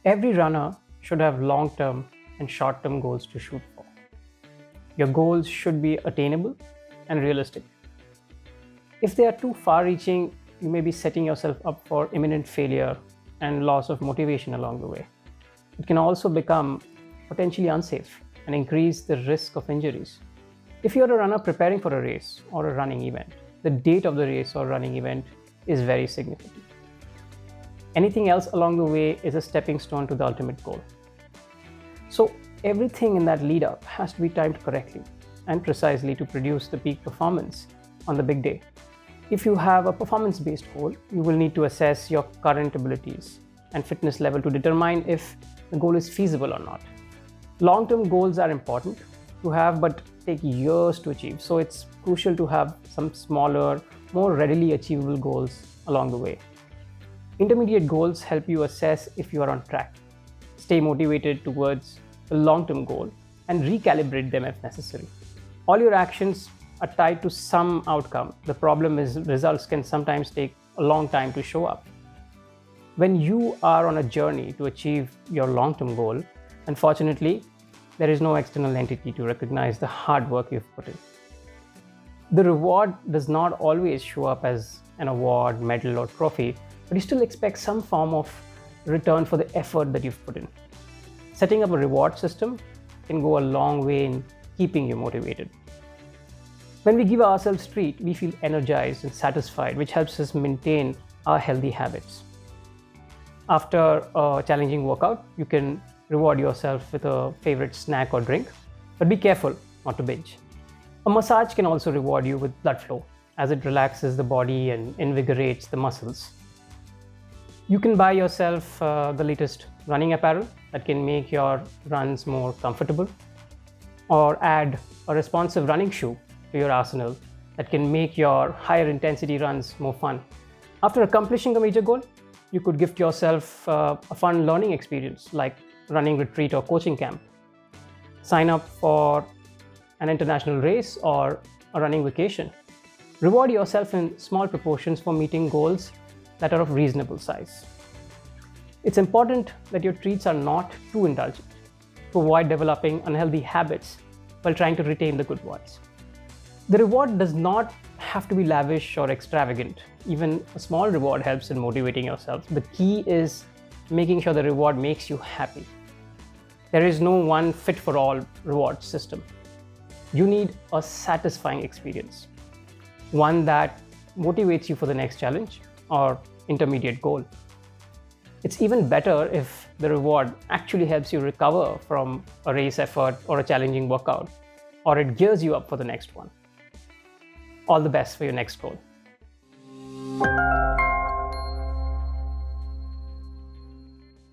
Every runner should have long-term and short-term goals to shoot for. Your goals should be attainable and realistic. If they are too far-reaching, you may be setting yourself up for imminent failure and loss of motivation along the way. It can also become potentially unsafe and increase the risk of injuries. If you're a runner preparing for a race or a running event, the date of the race or running event is very significant. Anything else along the way is a stepping stone to the ultimate goal. So everything in that lead up has to be timed correctly and precisely to produce the peak performance on the big day. If you have a performance-based goal, you will need to assess your current abilities and fitness level to determine if the goal is feasible or not. Long-term goals are important to have but take years to achieve, so it's crucial to have some smaller, more readily achievable goals along the way. Intermediate goals help you assess if you are on track, stay motivated towards the long-term goal, and recalibrate them if necessary. All your actions are tied to some outcome. The problem is results can sometimes take a long time to show up. When you are on a journey to achieve your long-term goal, unfortunately, there is no external entity to recognize the hard work you've put in. The reward does not always show up as an award, medal, or trophy, but you still expect some form of return for the effort that you've put in. Setting up a reward system can go a long way in keeping you motivated. When we give ourselves treat, we feel energized and satisfied, which helps us maintain our healthy habits. After a challenging workout, you can reward yourself with a favorite snack or drink, but be careful not to binge. A massage can also reward you with blood flow, as it relaxes the body and invigorates the muscles. You can buy yourself the latest running apparel that can make your runs more comfortable, or add a responsive running shoe to your arsenal that can make your higher intensity runs more fun. After accomplishing a major goal, you could gift yourself a fun learning experience like running retreat or coaching camp. Sign up for an international race or a running vacation. Reward yourself in small proportions for meeting goals that are of reasonable size. It's important that your treats are not too indulgent to avoid developing unhealthy habits while trying to retain the good ones. The reward does not have to be lavish or extravagant. Even a small reward helps in motivating yourself. The key is making sure the reward makes you happy. There is no one fit-for-all reward system. You need a satisfying experience, one that motivates you for the next challenge or intermediate goal. It's even better if the reward actually helps you recover from a race effort or a challenging workout, or it gears you up for the next one. All the best for your next goal.